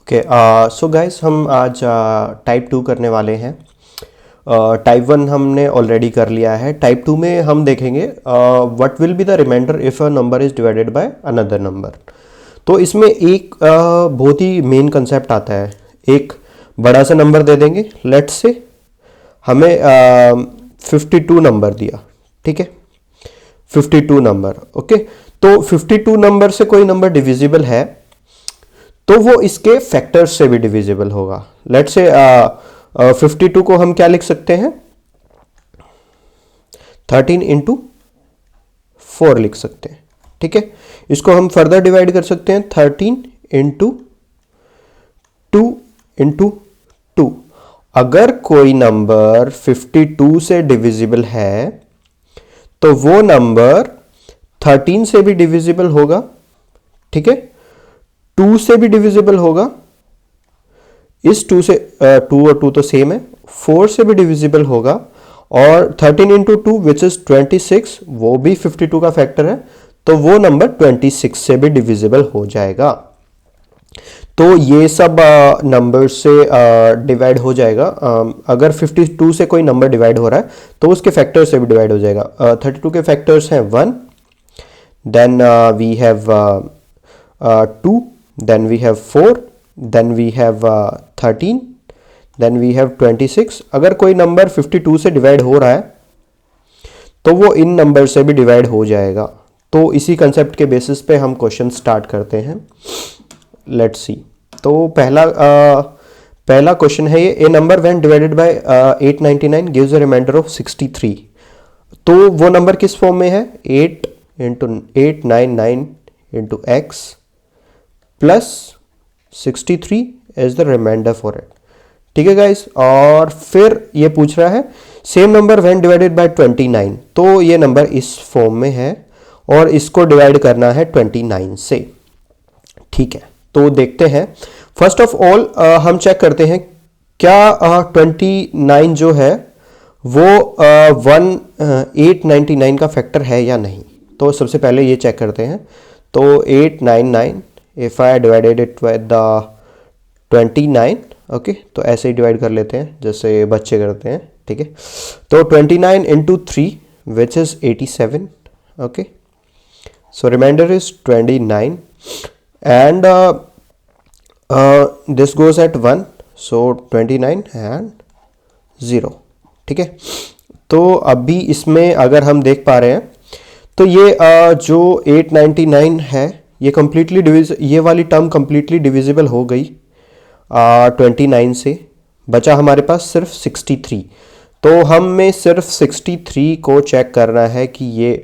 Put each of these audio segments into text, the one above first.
Okay, so guys हम आज type 2 करने वाले हैं। टाइप 1 हमने ऑलरेडी कर लिया है। टाइप 2 में हम देखेंगे what will be the remainder if a number is divided by another number. तो इसमें एक बहुत ही मेन कंसेप्ट आता है। एक बड़ा सा नंबर दे देंगे, लेट्स से हमें 52 नंबर दिया, ठीक है, 52 नंबर। ओके, तो 52 नंबर से कोई नंबर डिविजिबल है तो वो इसके फैक्टर्स से भी डिविजिबल होगा। लेट्स से 52 को हम क्या लिख सकते हैं, 13 इंटू 4 लिख सकते हैं, ठीक है। इसको हम फर्दर डिवाइड कर सकते हैं 13 इंटू 2 इंटू 2। अगर कोई नंबर 52 से डिविजिबल है तो वो नंबर 13 से भी डिविजिबल होगा, ठीक है, 2 से भी डिविजिबल होगा, इस 2 से 2 और 2 तो सेम है, 4 से भी डिविजिबल होगा, और 13 इंटू 2 विच इज 26 वो भी 52 का फैक्टर है, तो वो नंबर 26 से भी डिविजिबल हो जाएगा। तो ये सब नंबर से डिवाइड हो जाएगा। अगर 52 से कोई नंबर डिवाइड हो रहा है तो उसके फैक्टर से भी डिवाइड हो जाएगा। 32 के फैक्टर्स हैं 1, then we have 2, then we have 4, then we have 13, then we have 26। अगर कोई नंबर 52 से डिवाइड हो रहा है तो वो इन नंबर से भी डिवाइड हो जाएगा। तो इसी कंसेप्ट के बेसिस पे हम क्वेश्चन स्टार्ट करते हैं। Let's see. तो पहला क्वेश्चन है ये, a number when divided by 899 gives a remainder of 63। तो वो नंबर किस फॉर्म में है, 8 into 899 into x plus 63 is the remainder for it, ठीक है गाइस। और फिर ये पूछ रहा है same number when divided by 29। तो ये नंबर इस फॉर्म में है और इसको डिवाइड करना है 29 से, ठीक है। तो देखते हैं, फर्स्ट ऑफ ऑल हम चेक करते हैं क्या 29 जो है वो 899 का फैक्टर है या नहीं। तो सबसे पहले ये चेक करते हैं। तो 899 if I divided it with the 29, okay, तो ऐसे ही डिवाइड कर लेते हैं जैसे बच्चे करते हैं, ठीक है। तो 29 into 3 which is 87, okay, so remainder is 29 and this goes at 1, so 29 and 0, ठीक है। तो अभी इसमें अगर हम देख पा रहे हैं तो ये जो 899 है ये कंप्लीटली ये वाली टर्म कंप्लीटली डिविजिबल हो गई 29 से, बचा हमारे पास सिर्फ 63। तो हमें सिर्फ 63 को चेक करना है कि ये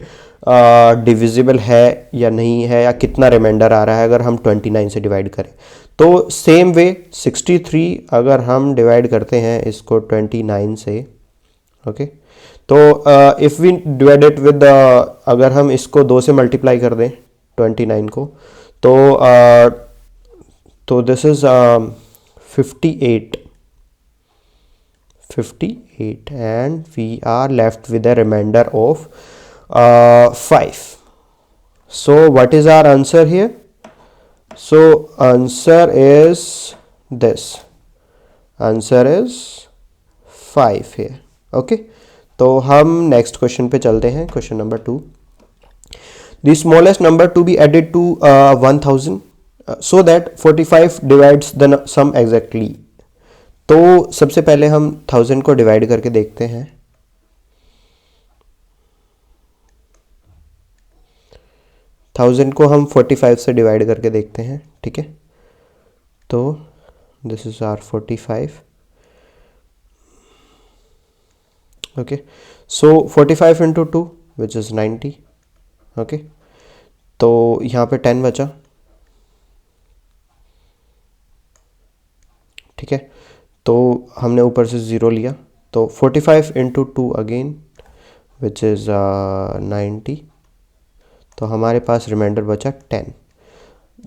डिविजिबल है या नहीं है, या कितना रिमाइंडर आ रहा है अगर हम 29 से डिवाइड करें। तो सेम वे 63 अगर हम डिवाइड करते हैं इसको 29 से, ओके, तो if we divide it with अगर हम इसको 2 से मल्टीप्लाई कर दें 29 को, तो this is 58 and we are left with a remainder of 5। So what is our answer here? So answer is this, answer is 5 here, okay. तो हम नेक्स्ट क्वेश्चन पे चलते हैं, question number 2। The smallest number to be added to 1000 so that 45 divides the sum exactly। तो सबसे पहले हम 1000 को डिवाइड करके देखते हैं। थाउजेंड को हम 45 से डिवाइड करके देखते हैं, ठीक है। तो this is our 45, okay, so 45 into 2 which is 90, okay. तो यहाँ पे 10 बचा, ठीक है। तो हमने ऊपर से 0 लिया, तो 45 इंटू 2 अगेन विच इज़ 90। तो हमारे पास रिमाइंडर बचा 10।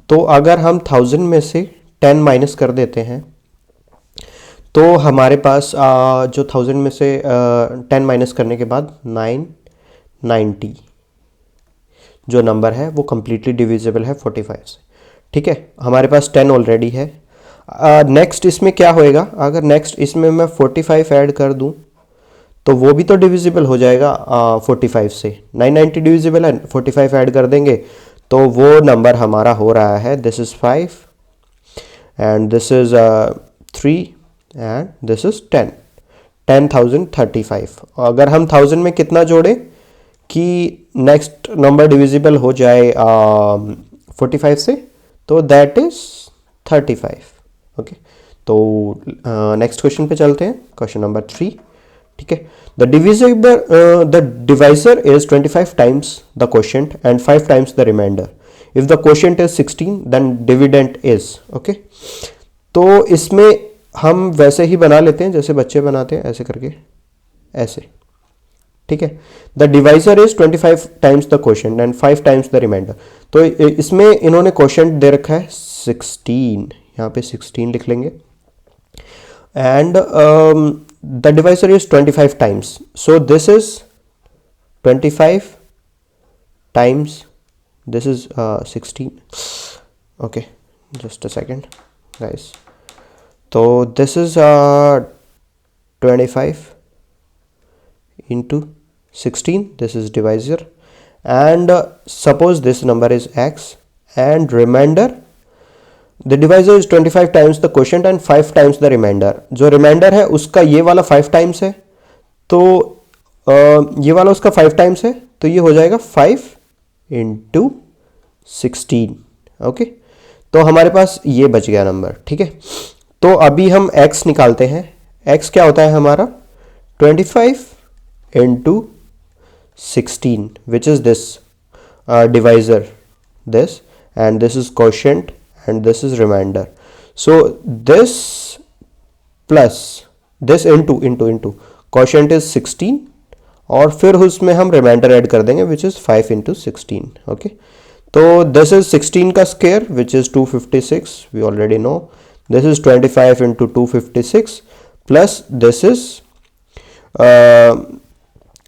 तो अगर हम 1000 में से 10 माइनस कर देते हैं तो हमारे पास जो 1000 में से 10 माइनस करने के बाद 990 जो नंबर है वो कम्प्लीटली डिविजिबल है 45 से, ठीक है। हमारे पास 10 ऑलरेडी है। नेक्स्ट इसमें क्या होएगा, अगर नेक्स्ट इसमें मैं 45 ऐड कर दूं तो वो भी तो डिविजिबल हो जाएगा 45 से। 990 डिविजिबल है, 45 ऐड कर देंगे तो वो नंबर हमारा हो रहा है, this is 5 and this is 3 and this is 10, 10,035। अगर हम 1000 में कितना जोड़े कि नेक्स्ट नंबर डिविजिबल हो जाए 45 से, तो दैट इज 35। ओके, तो नेक्स्ट क्वेश्चन पे चलते हैं, क्वेश्चन नंबर 3। ठीक है, the divisor is 25 times the quotient and 5 times the remainder. If the quotient is 16 then dividend is. Okay, तो इसमें हम वैसे ही बना लेते हैं जैसे बच्चे बनाते हैं, ऐसे करके, ऐसे। ठीक है, the divisor is 25 times the quotient and 5 times the remainder. तो इसमें इन्होंने क्वोशिएंट दे रखा है 16, यहाँ पे 16 लिख लेंगे and the divisor is 25 times, so this is 25 times this is 16. Okay, just a second guys, so this is 25 into 16, this is divisor, and suppose this number is x and remainder, the divisor is 25 times the quotient and 5 times the remainder. जो remainder है उसका ये वाला 5 times है, तो ये वाला उसका 5 टाइम्स है, तो ये हो जाएगा 5 इंटू 16। ओके, तो हमारे पास ये बच गया नंबर। ठीक है, तो अभी हम x निकालते हैं। x क्या होता है हमारा 25 into 16 which is this divisor, this, and this is quotient and this is remainder. So this plus this into quotient is 16 और फिर उसमें हम remainder ऐड कर देंगे which is 5 into 16. okay, तो this is 16 का square which is 256, we already know. This is 25 into 256 plus this is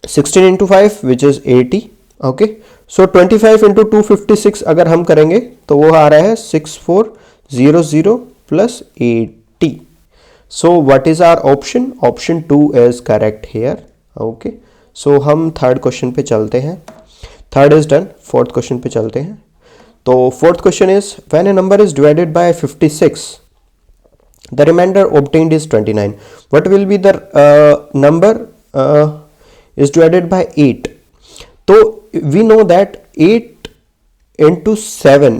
16 into 5 which is 80. Okay, so 25 into 256 अगर हम करेंगे तो वो आ रहा है 6400 plus 80। So what is our option? Option 2 is correct here. Okay, so हम third question पे चलते हैं। Third is done, fourth question पे चलते हैं। तो fourth question is when a number is divided by 56 the remainder obtained is 29, what will be the number is divided by 8? तो we know that 8 into 7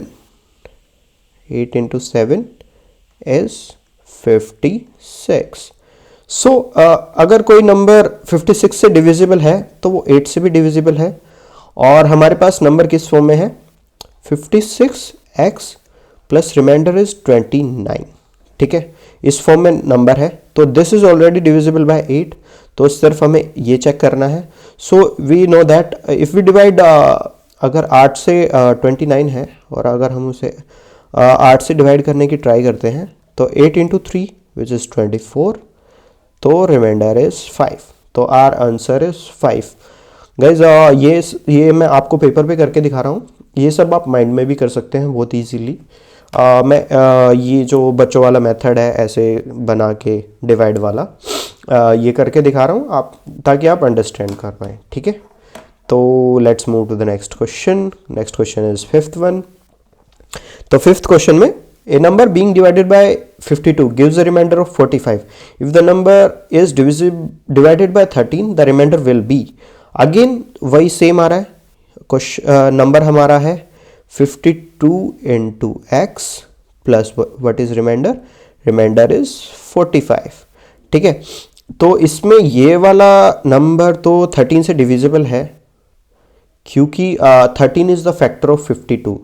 is 56. So अगर कोई number 56 से divisible है तो वो 8 से भी डिविजिबल है, और हमारे पास नंबर किस फॉर्म में है 56x प्लस रिमाइंडर इज 29। ठीक है, इस फॉर्म में नंबर है, तो this is already divisible by 8, तो सिर्फ हमें ये चेक करना है। So we know that if we divide, अगर 8 से 29 है और अगर हम उसे 8 से डिवाइड करने की ट्राई करते हैं तो 8 इंटू 3 विच इज़ 24, तो रिमाइंडर इज 5, तो आर आंसर इज 5। गाइज ये मैं आपको पेपर पे करके दिखा रहा हूँ, ये सब आप माइंड में भी कर सकते हैं बहुत ईजीली। मैं ये जो बच्चों वाला मेथड है ऐसे बना के डिवाइड वाला ये करके दिखा रहा हूँ आप, ताकि आप अंडरस्टैंड कर पाएँ। ठीक है, तो let's move to the next question. Next question is fifth one. तो फिफ्थ क्वेश्चन में a number being divided by 52 gives a remainder of 45। If the number is divided by 13 the remainder will be. Again वही same आ रहा है, number हमारा है 52 into x plus what is remainder, remainder is 45। ठीक है, तो इसमें ये वाला नंबर तो 13 से डिविजिबल है, क्योंकि 13 is the factor of 52।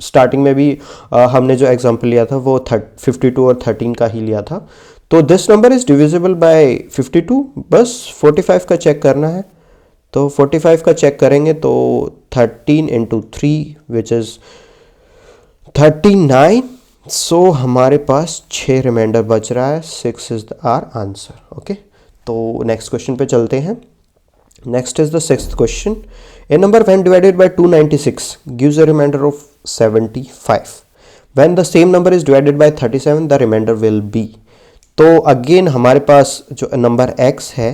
Starting में भी हमने जो एग्जांपल लिया था वो 52 और 13 का ही लिया था। तो this number is divisible bye 52, बस 45 का चेक करना है। तो 45 का चेक करेंगे तो 13 इंटू 3 विच इज 39। सो हमारे पास 6 रिमाइंडर बच रहा है, 6 इज आर आंसर। ओके, तो नेक्स्ट क्वेश्चन पे चलते हैं। Next is the sixth question. A number when divided by 296 gives a remainder of 75। When the same number is divided by 37 the remainder will be. तो again हमारे पास जो number x है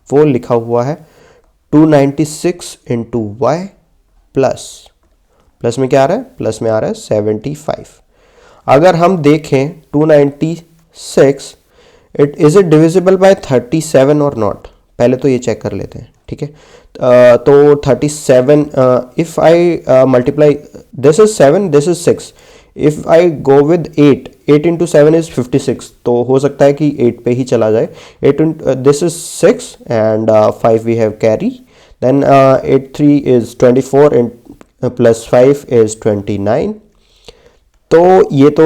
वो लिखा हुआ है 296 इंटू वाई प्लस में क्या आ रहा है, प्लस में आ रहा है 75। अगर हम देखें 296 इट डिविजिबल बाय 37 और नॉट, पहले तो ये चेक कर लेते हैं, ठीक है। तो 37 if I multiply this is 7 this is 6, if I go with 8 into 7 is 56, तो हो सकता है कि 8 पे ही चला जाए। 8 this is 6 and 5 we have carry, then 8 3 is 24 and plus 5 is 29। तो ये तो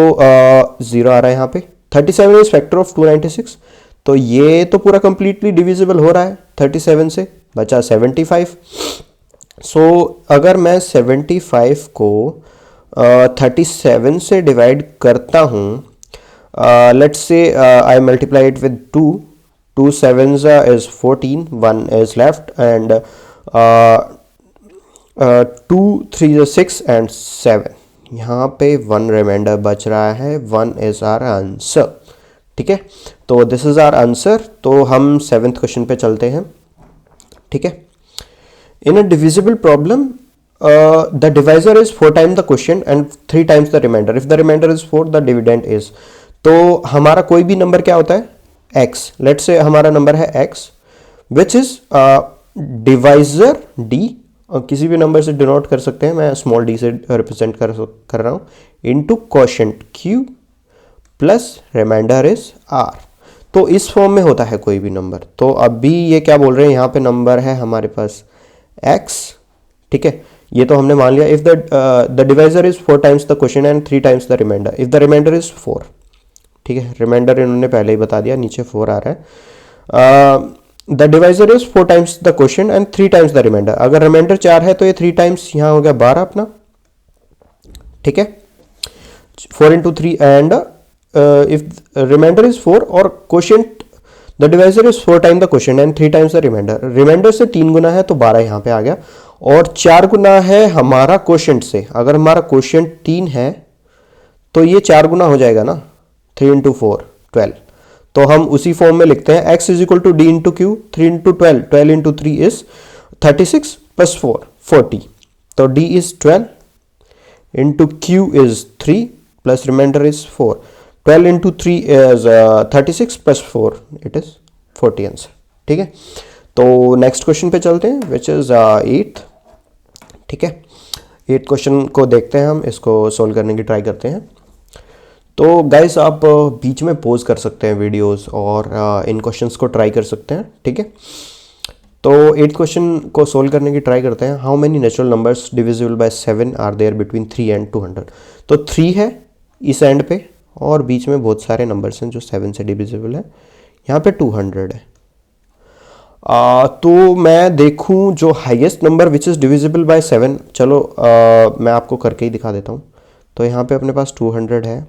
0 आ रहा है यहाँ पे। 37 इज फैक्टर ऑफ 296, तो ये तो पूरा कंप्लीटली डिविजिबल हो रहा है 37 से, बचा 75। सो अगर मैं 75 को 37 से डिवाइड करता हूँ, let's say I multiply it with 2 sevens is 14, 1 is left and 2 3 is 6 and 7, यहाँ पे 1 रिमाइंडर बच रहा है, 1 इज आवर आंसर, ठीक है। तो दिस इज आवर आंसर। तो हम 7th क्वेश्चन पे चलते हैं, ठीक है। In a divisible problem the divisor is 4 times the question and 3 times the remainder, if the remainder is 4 the dividend is. तो हमारा कोई भी नंबर क्या होता है, x, लेट्स से हमारा नंबर है x which is divisor d, किसी भी नंबर से डिनोट कर सकते हैं, मैं स्मॉल d से रिप्रेजेंट कर रहा हूं, into quotient q plus remainder is r। तो इस फॉर्म में होता है कोई भी नंबर। तो अभी ये क्या बोल रहे हैं, यहाँ पे नंबर है हमारे पास x, ठीक है। ये तो हमने मान लिया। If the divisor is 4 times the quotient and 3 times the remainder, if the remainder is 4, ठीक है। रिमाइंडर इन्होंने पहले ही बता दिया, नीचे 4 आ रहा है। The divisor is 4 times the quotient and 3 times the remainder, अगर रिमाइंडर 4 है तो ये 3 times यहाँ हो गया 12 अपना, ठीक है। 4 into 3 and if remainder is 4 और quotient the divisor is 4 times the quotient and 3 times the remainder, remainder से 3 गुना है तो 12 यहाँ पे आ गया, और 4 गुना है हमारा क्वोशिएंट से। अगर हमारा क्वोशिएंट 3 है तो ये 4 गुना हो जाएगा ना, 3 into 4 12। तो हम उसी फॉर्म में लिखते हैं x is equal to D into Q, 3 into 12, 12 into 3 is 36 plus 4 40, तो d is 12 into q is 3 plus remainder is 4, 12 into 3 is 36 plus 4 it is 40 answer, ठीक है। तो नेक्स्ट क्वेश्चन पे चलते हैं विच इज 8th, ठीक है। 8th क्वेश्चन को देखते हैं, हम इसको सोल्व करने की ट्राई करते हैं। तो गाइस आप बीच में पॉज कर सकते हैं वीडियोस और इन क्वेश्चंस को ट्राई कर सकते हैं, ठीक है। तो 8th क्वेश्चन को सोल्व करने की ट्राई करते हैं। How many natural numbers divisible by 7 are there between 3 and 200। तो 3 है इस एंड पे और बीच में बहुत सारे नंबर्स हैं जो 7 से डिविजिबल है, यहाँ पे 200 है। तो मैं देखूं जो highest number which is divisible by 7, चलो मैं आपको करके ही दिखा देता हूँ। तो यहाँ पे अपने पास 200 है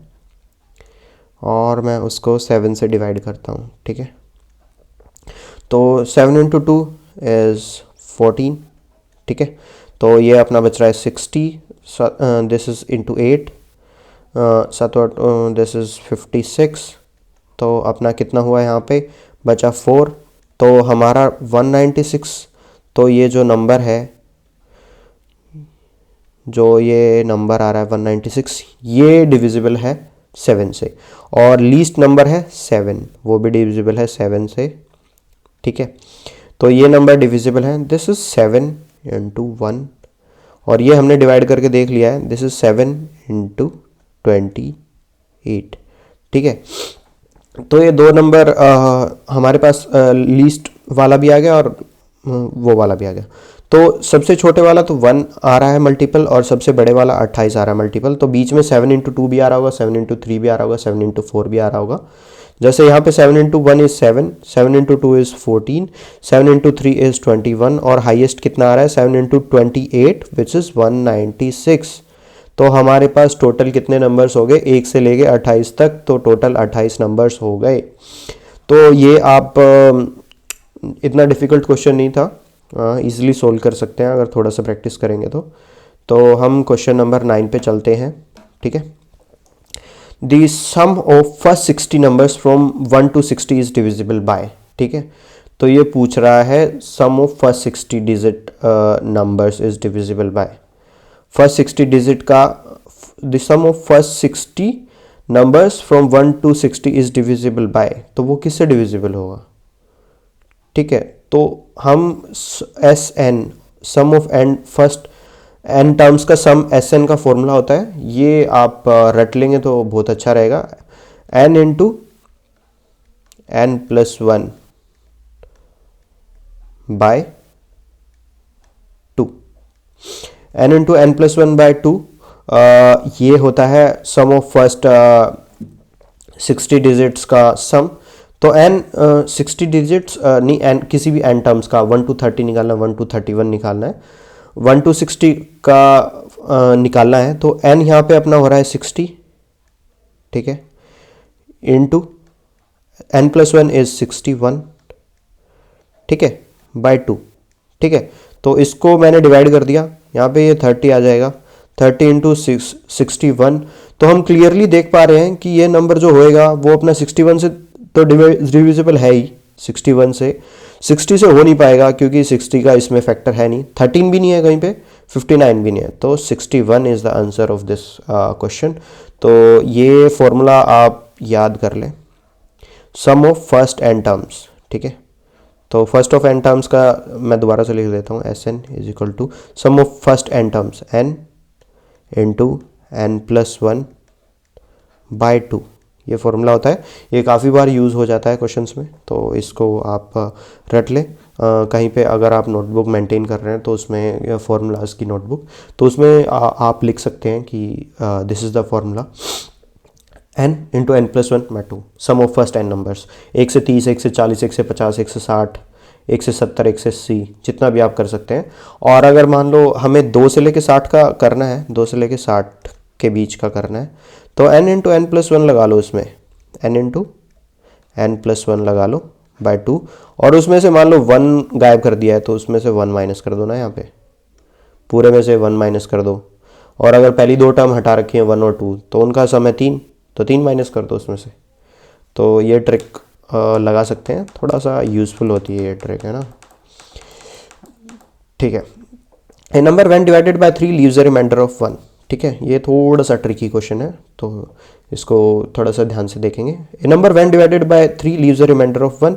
और मैं उसको 7 से डिवाइड करता हूँ, ठीक है। तो 7 into 2 इज़ 14, ठीक है। तो ये अपना बच रहा है 60, this is into 8, 7 this is 56, तो अपना कितना हुआ यहाँ पे बचा 4, तो हमारा 196। तो ये जो नंबर है, जो ये नंबर आ रहा है 196, ये डिविजिबल है 7 से, और लीस्ट नंबर है 7, वो भी डिविजिबल है 7 से, ठीक है। तो ये नंबर डिविजिबल है, दिस इज 7 into 1, और ये हमने डिवाइड करके देख लिया है, दिस इज 7 into 28, ठीक है। तो ये दो नंबर हमारे पास लीस्ट वाला भी आ गया और वो वाला भी आ गया। तो सबसे छोटे वाला तो 1 आ रहा है मल्टीपल और सबसे बड़े वाला 28 आ रहा है मल्टीपल। तो बीच में 7 into 2 भी आ रहा होगा, 7 into 3 भी आ रहा होगा, 7 into 4 भी आ रहा होगा। जैसे यहाँ पे 7 into 1 is 7, 7 into 2 is 14, 7 into 3 is 21, और हाईएस्ट कितना आ रहा है 7 into 28 विच इज़ 196। तो हमारे पास टोटल कितने नंबर्स हो गए, 1 से लेके 28 तक, तो टोटल 28 नंबर्स हो गए। तो ये आप इतना डिफ़िकल्ट क्वेश्चन नहीं था, इजीली सोल्व कर सकते हैं अगर थोड़ा सा प्रैक्टिस करेंगे तो हम क्वेश्चन नंबर 9 पे चलते हैं, ठीक है। The sum of first 60 numbers from 1 to 60 is divisible by. ठीक है, तो ये पूछ रहा है sum of first 60 digit numbers is divisible by. First 60 digit का the sum of first 60 numbers from 1 to 60 is divisible by, तो वो किससे डिविजिबल होगा? ठीक है, तो हम S N sum of N first N terms का सम एस एन का फॉर्मूला होता है, ये आप रट लेंगे तो बहुत अच्छा रहेगा। N into N plus one by two, N into N plus one by two, ये होता है सम ऑफ फर्स्ट 60 डिजिट्स का सम। तो एन 60 डिजिट्स नहीं, एन किसी भी एन टर्म्स का 1 to 30 निकालना है, 1 to 31 निकालना है, 1 to 60 का निकालना है। तो एन यहाँ पे अपना हो रहा है 60, ठीक है, into N plus one is 61, ठीक है, बाय 2। ठीक है, तो इसको मैंने डिवाइड कर दिया, यहाँ पे ये 30 आ जाएगा, 30 इंटू 61। तो हम क्लियरली देख पा रहे हैं कि ये नंबर जो होएगा वो अपना 61 से तो डिविजिबल है ही, 61 से 60 से हो नहीं पाएगा क्योंकि 60 का इसमें फैक्टर है नहीं, 13 भी नहीं है कहीं पे, 59 भी नहीं है, तो 61 is the answer of this question. तो ये फॉर्मूला आप याद कर लें, सम ऑफ फर्स्ट एन टर्म्स। ठीक है, तो फर्स्ट ऑफ एन टर्म्स का मैं दोबारा से लिख देता हूँ, S n is equal to sum of first N terms n into N plus one by two, ये फॉर्मूला होता है। ये काफ़ी बार यूज़ हो जाता है क्वेश्चंस में, तो इसको आप रट लें। कहीं पे अगर आप नोटबुक मेंटेन कर रहे हैं तो उसमें फॉर्मूलाज की नोटबुक, तो उसमें आप लिख सकते हैं कि this is the formula n into N plus one by two, sum of first n numbers, 1 से 30, 1 से 40, 1 से 50, 1 से 60, 1 से 70, 1 से 80, जितना भी आप कर सकते हैं। और अगर मान लो हमें 2 से लेके 60 का करना है, 2 से लेके 60 के बीच का करना है, तो n into N plus one लगा लो, उसमें n into N plus one लगा लो बाय टू, और उसमें से मान लो 1 गायब कर दिया है तो उसमें से 1 माइनस कर दो ना, यहाँ पे पूरे में से 1 माइनस कर दो। और अगर पहली 2 टर्म हटा रखी है 1 और 2, तो उनका सम है 3, तो 3 माइनस कर दो उसमें से। तो ये ट्रिक लगा सकते हैं, थोड़ा सा यूज़फुल होती है ये ट्रिक, है ना। ठीक है, a number when divided by 3 leaves a remainder of 1। ठीक है, ये थोड़ा सा ट्रिकी क्वेश्चन है, तो इसको थोड़ा सा ध्यान से देखेंगे। A number when divided by 3 leaves a remainder of 1।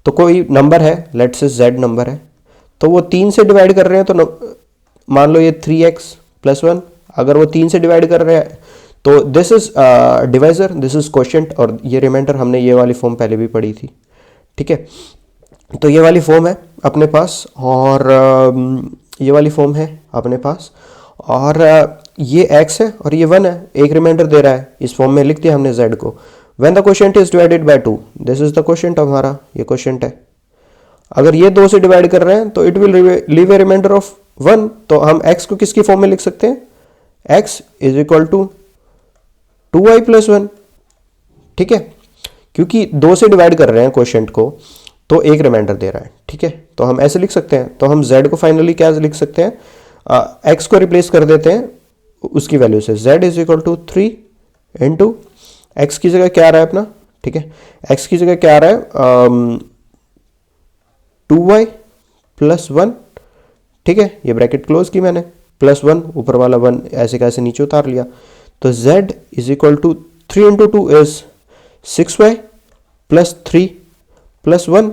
तो कोई नंबर है, लेट्स से z नंबर है, तो वो 3 से डिवाइड कर रहे हैं, तो मान लो ये 3x प्लस 1, अगर वो 3 से डिवाइड कर रहे हैं तो this is divisor, this is quotient, और ये रिमाइंडर हमने ये वाली फॉर्म पहले भी पढ़ी थी। ठीक है, तो ये वाली फॉर्म है अपने पास, और ये वाली फॉर्म है अपने पास, और ये x है और ये 1 है, एक रिमाइंडर दे रहा है, इस फॉर्म में लिख दिया हमने z को। When the quotient is divided bye 2, this is the quotient हमारा, ये क्वोशिएंट है। अगर ये 2 से डिवाइड कर रहे हैं तो it will leave a reminder of 1, तो हम x को किसकी फॉर्म में लिख सकते हैं, x is equal to 2y plus 1। ठीक है, क्योंकि 2 से डिवाइड कर रहे हैं क्वोशिएंट को, तो एक रिमाइंडर दे रहा है। ठीक है, तो हम ऐसे लिख सकते हैं, तो हम z को फाइनली क्या लिख सकते हैं, x को रिप्लेस कर देते हैं उसकी वैल्यू से, z is equal to 3 into x की जगह क्या आ रहा है अपना, ठीक है, x की जगह क्या आ रहा है 2y प्लस 1। ठीक है, ये ब्रैकेट क्लोज की मैंने, प्लस 1 ऊपर वाला 1 ऐसे कैसे नीचे उतार लिया, तो z is equal to 3 into 2 is 6y plus 3 plus 1,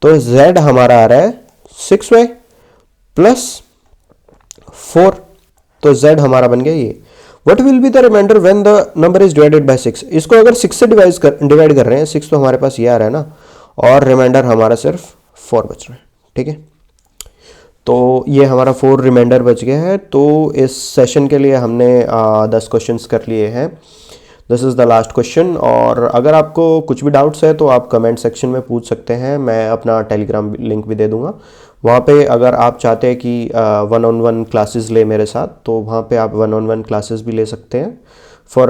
तो z हमारा आ रहा है 6y प्लस 4, तो z हमारा बन गया ये। What will be the reminder when the number is divided by 6। इसको अगर 6 से डिवाइड कर रहे हैं, 6 तो हमारे पास ये आ रहा है ना, और रिमाइंडर हमारा सिर्फ 4 बच रहा है। ठीक है, तो ये हमारा 4 रिमाइंडर बच गया है। तो इस सेशन के लिए हमने 10 क्वेश्चंस कर लिए हैं, this is the last question. और अगर आपको कुछ भी डाउट्स है तो आप कमेंट सेक्शन में पूछ सकते हैं, मैं अपना टेलीग्राम लिंक भी दे दूंगा। वहाँ पे अगर आप चाहते हैं कि 1-on-1 क्लासेस ले मेरे साथ, तो वहाँ पे आप 1-on-1 क्लासेस भी ले सकते हैं for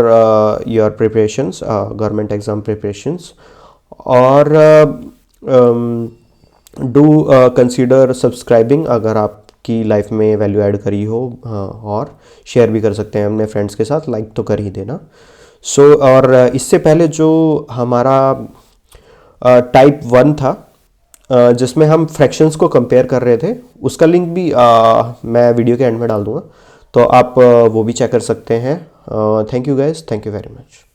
your preparations, government exam preparations. और डू कंसीडर सब्सक्राइबिंग अगर आपकी लाइफ में वैल्यू ऐड करी हो, और शेयर भी कर सकते हैं अपने फ्रेंड्स के साथ, लाइक तो कर ही देना। सो और इससे पहले जो हमारा टाइप 1 था जिसमें हम फ्रैक्शंस को कंपेयर कर रहे थे, उसका लिंक भी मैं वीडियो के एंड में डाल दूंगा, तो आप वो भी चेक कर सकते हैं। Thank you guys, thank you very much.